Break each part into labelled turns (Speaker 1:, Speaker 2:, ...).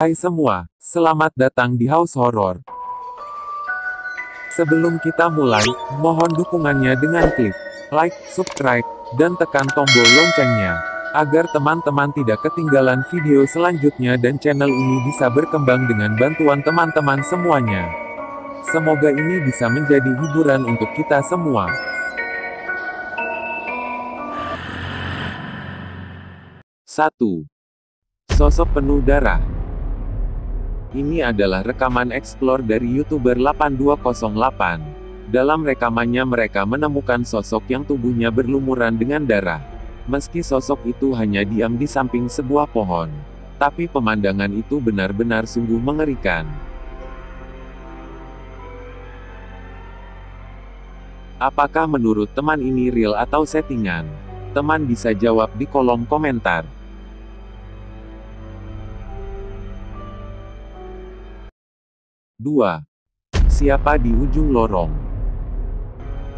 Speaker 1: Hai semua, selamat datang di House Horror. Sebelum kita mulai, mohon dukungannya dengan klik like, subscribe, dan tekan tombol loncengnya, agar teman-teman tidak ketinggalan video selanjutnya dan channel ini bisa berkembang dengan bantuan teman-teman semuanya. Semoga ini bisa menjadi hiburan untuk kita semua. 1. Sosok penuh darah. Ini adalah rekaman explore dari YouTuber 8208. Dalam rekamannya mereka menemukan sosok yang tubuhnya berlumuran dengan darah. Meski sosok itu hanya diam di samping sebuah pohon, tapi pemandangan itu benar-benar sungguh mengerikan. Apakah menurut teman ini real atau settingan? Teman bisa jawab di kolom komentar. 2. Siapa di ujung lorong?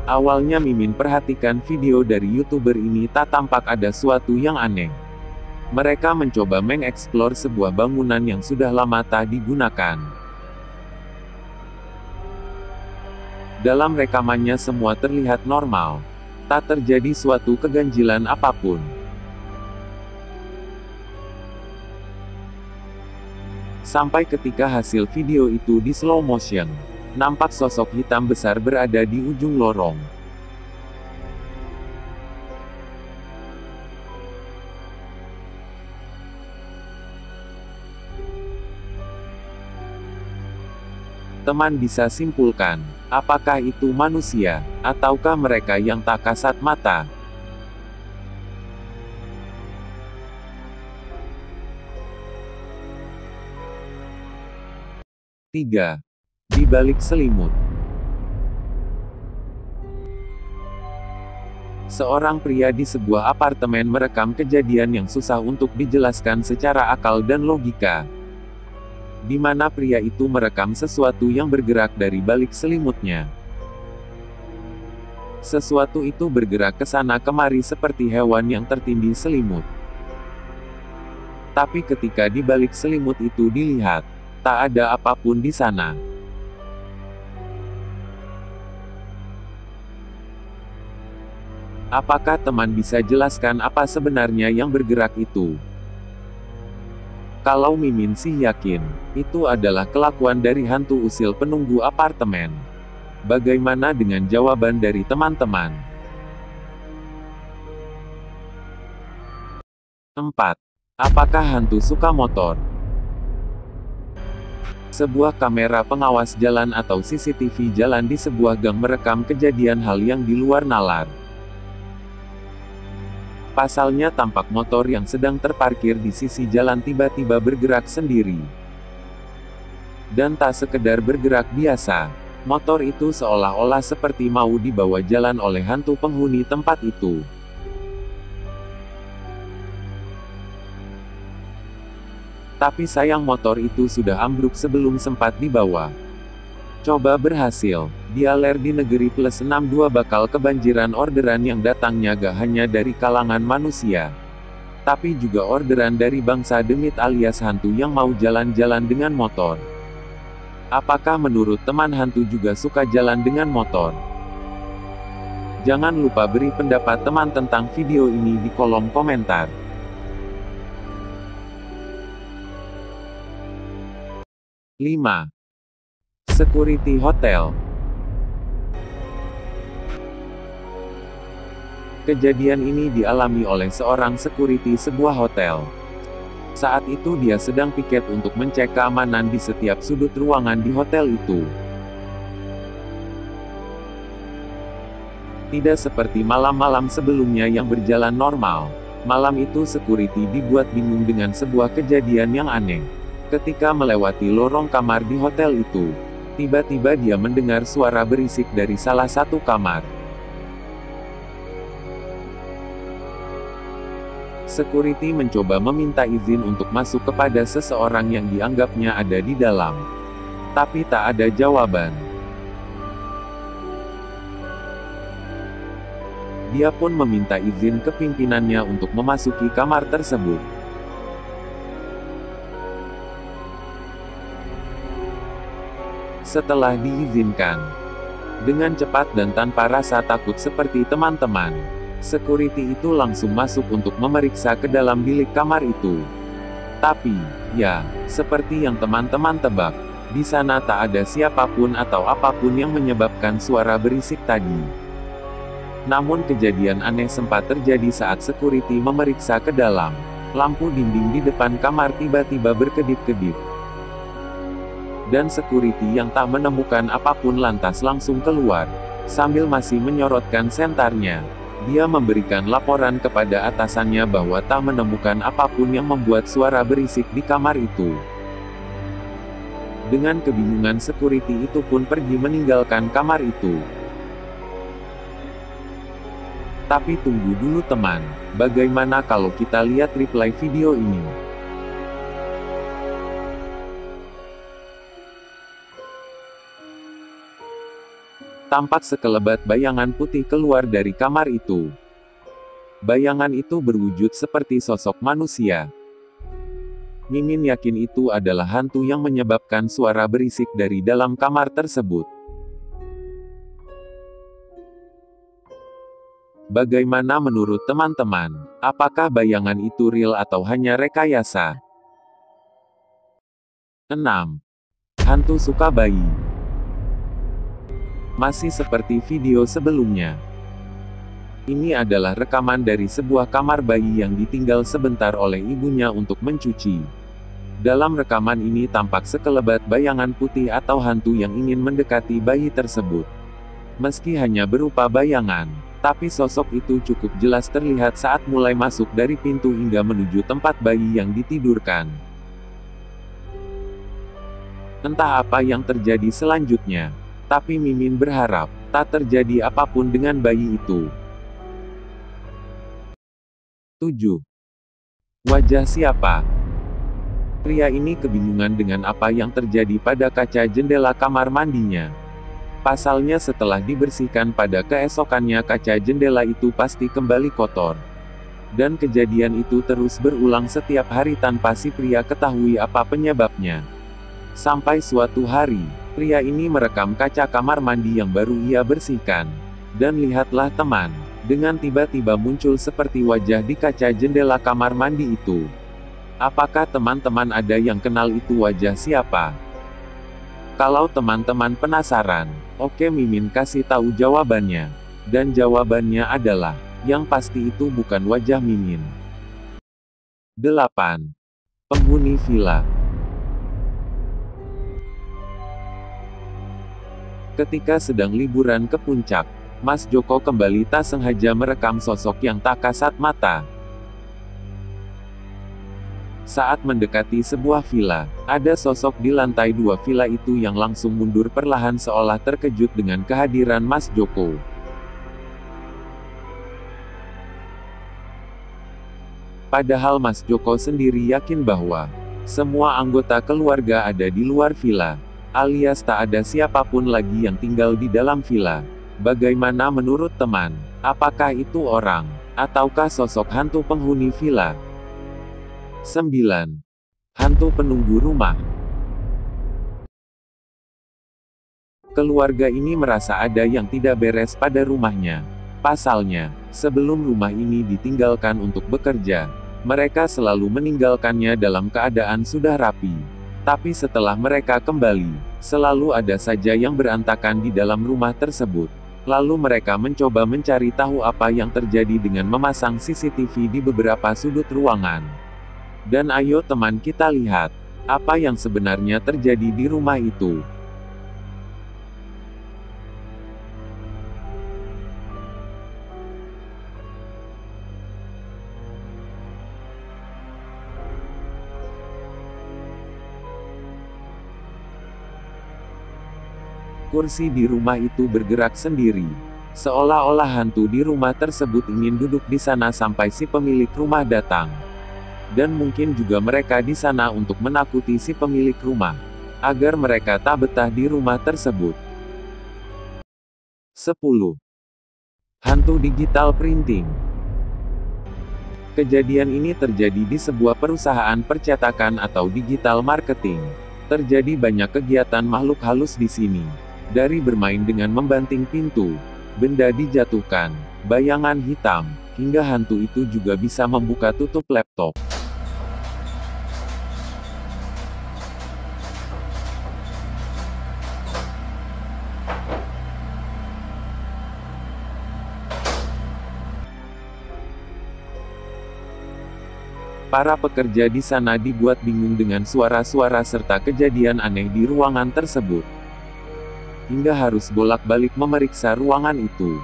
Speaker 1: Awalnya Mimin perhatikan video dari YouTuber ini tak tampak ada suatu yang aneh. Mereka mencoba mengeksplor sebuah bangunan yang sudah lama tak digunakan. Dalam rekamannya semua terlihat normal. Tak terjadi suatu keganjilan apapun. Sampai ketika hasil video itu di slow motion, nampak sosok hitam besar berada di ujung lorong. Teman bisa simpulkan, apakah itu manusia, ataukah mereka yang tak kasat mata? 3. Di balik selimut. Seorang pria di sebuah apartemen merekam kejadian yang susah untuk dijelaskan secara akal dan logika. Di mana pria itu merekam sesuatu yang bergerak dari balik selimutnya. Sesuatu itu bergerak ke sana kemari seperti hewan yang tertindih selimut. Tapi ketika di balik selimut itu dilihat, tak ada apapun di sana. Apakah teman bisa jelaskan apa sebenarnya yang bergerak itu? Kalau Mimin sih yakin, itu adalah kelakuan dari hantu usil penunggu apartemen. Bagaimana dengan jawaban dari teman-teman? 4. Apakah hantu suka motor? Sebuah kamera pengawas jalan atau CCTV jalan di sebuah gang merekam kejadian hal yang di luar nalar. Pasalnya tampak motor yang sedang terparkir di sisi jalan tiba-tiba bergerak sendiri. Dan tak sekedar bergerak biasa, motor itu seolah-olah seperti mau dibawa jalan oleh hantu penghuni tempat itu. Tapi sayang motor itu sudah ambruk sebelum sempat dibawa. Coba berhasil, dialer di negeri plus 62 bakal kebanjiran orderan yang datangnya gak hanya dari kalangan manusia. Tapi juga orderan dari bangsa demit alias hantu yang mau jalan-jalan dengan motor. Apakah menurut teman hantu juga suka jalan dengan motor? Jangan lupa beri pendapat teman tentang video ini di kolom komentar. 5. Security Hotel. Kejadian ini dialami oleh seorang security sebuah hotel. Saat itu dia sedang piket untuk mencek keamanan di setiap sudut ruangan di hotel itu. Tidak seperti malam-malam sebelumnya yang berjalan normal. Malam itu security dibuat bingung dengan sebuah kejadian yang aneh. Ketika melewati lorong kamar di hotel itu, tiba-tiba dia mendengar suara berisik dari salah satu kamar. Security mencoba meminta izin untuk masuk kepada seseorang yang dianggapnya ada di dalam. Tapi tak ada jawaban. Dia pun meminta izin ke pimpinannya untuk memasuki kamar tersebut. Setelah diizinkan, dengan cepat dan tanpa rasa takut seperti teman-teman, security itu langsung masuk untuk memeriksa ke dalam bilik kamar itu. Tapi, ya, seperti yang teman-teman tebak, di sana tak ada siapapun atau apapun yang menyebabkan suara berisik tadi. Namun kejadian aneh sempat terjadi saat security memeriksa ke dalam. Lampu dinding di depan kamar tiba-tiba berkedip-kedip. Dan security yang tak menemukan apapun lantas langsung keluar. Sambil masih menyorotkan sentarnya, dia memberikan laporan kepada atasannya bahwa tak menemukan apapun yang membuat suara berisik di kamar itu. Dengan kebingungan security itu pun pergi meninggalkan kamar itu. Tapi tunggu dulu teman, bagaimana kalau kita lihat replay video ini? Tampak sekelebat bayangan putih keluar dari kamar itu. Bayangan itu berwujud seperti sosok manusia. Mimin yakin itu adalah hantu yang menyebabkan suara berisik dari dalam kamar tersebut. Bagaimana menurut teman-teman? Apakah bayangan itu real atau hanya rekayasa? 6. Hantu suka bayi. Masih seperti video sebelumnya. Ini adalah rekaman dari sebuah kamar bayi yang ditinggal sebentar oleh ibunya untuk mencuci. Dalam rekaman ini tampak sekelebat bayangan putih atau hantu yang ingin mendekati bayi tersebut. Meski hanya berupa bayangan, tapi sosok itu cukup jelas terlihat saat mulai masuk dari pintu hingga menuju tempat bayi yang ditidurkan. Entah apa yang terjadi selanjutnya, tapi Mimin berharap tak terjadi apapun dengan bayi itu. 7. Wajah siapa? Pria ini kebingungan dengan apa yang terjadi pada kaca jendela kamar mandinya. Pasalnya setelah dibersihkan pada keesokannya kaca jendela itu pasti kembali kotor. Dan kejadian itu terus berulang setiap hari tanpa si pria ketahui apa penyebabnya. Sampai suatu hari, pria ini merekam kaca kamar mandi yang baru ia bersihkan. Dan lihatlah teman, dengan tiba-tiba muncul seperti wajah di kaca jendela kamar mandi itu. Apakah teman-teman ada yang kenal itu wajah siapa? Kalau teman-teman penasaran, oke Mimin kasih tahu jawabannya. Dan jawabannya adalah, yang pasti itu bukan wajah Mimin. 8. Penghuni villa. Ketika sedang liburan ke puncak, Mas Joko kembali tak sengaja merekam sosok yang tak kasat mata. Saat mendekati sebuah villa, ada sosok di lantai 2 villa itu yang langsung mundur perlahan seolah terkejut dengan kehadiran Mas Joko. Padahal Mas Joko sendiri yakin bahwa semua anggota keluarga ada di luar villa, alias tak ada siapapun lagi yang tinggal di dalam villa. Bagaimana menurut teman? Apakah itu orang, ataukah sosok hantu penghuni villa? 9. Hantu penunggu rumah. Keluarga ini merasa ada yang tidak beres pada rumahnya. Pasalnya, sebelum rumah ini ditinggalkan untuk bekerja, mereka selalu meninggalkannya dalam keadaan sudah rapi. Tapi setelah mereka kembali, selalu ada saja yang berantakan di dalam rumah tersebut. Lalu mereka mencoba mencari tahu apa yang terjadi dengan memasang CCTV di beberapa sudut ruangan. Dan ayo teman kita lihat, apa yang sebenarnya terjadi di rumah itu. Kursi di rumah itu bergerak sendiri. Seolah-olah hantu di rumah tersebut ingin duduk di sana sampai si pemilik rumah datang. Dan mungkin juga mereka di sana untuk menakuti si pemilik rumah, agar mereka tak betah di rumah tersebut. 10. Hantu digital printing. Kejadian ini terjadi di sebuah perusahaan percetakan atau digital marketing. Terjadi banyak kegiatan makhluk halus di sini. Dari bermain dengan membanting pintu, benda dijatuhkan, bayangan hitam, hingga hantu itu juga bisa membuka tutup laptop. Para pekerja di sana dibuat bingung dengan suara-suara serta kejadian aneh di ruangan tersebut. Hingga harus bolak-balik memeriksa ruangan itu.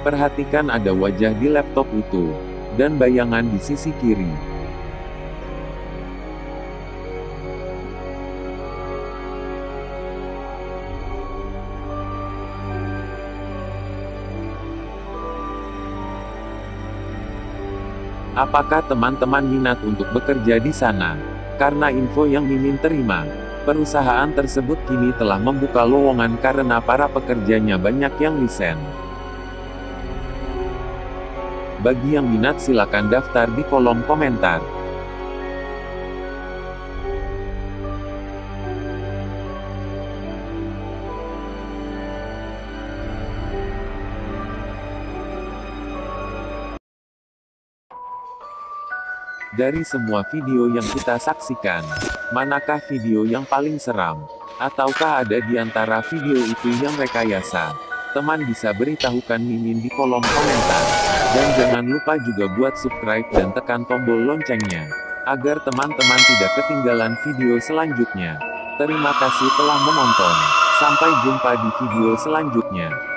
Speaker 1: Perhatikan ada wajah di laptop itu, dan bayangan di sisi kiri. Apakah teman-teman minat untuk bekerja di sana? Karena info yang Mimin terima, perusahaan tersebut kini telah membuka lowongan karena para pekerjanya banyak yang resign. Bagi yang minat silakan daftar di kolom komentar. Dari semua video yang kita saksikan, manakah video yang paling seram? Ataukah ada di antara video itu yang rekayasa? Teman bisa beritahukan Mimin di kolom komentar. Dan jangan lupa juga buat subscribe dan tekan tombol loncengnya, agar teman-teman tidak ketinggalan video selanjutnya. Terima kasih telah menonton. Sampai jumpa di video selanjutnya.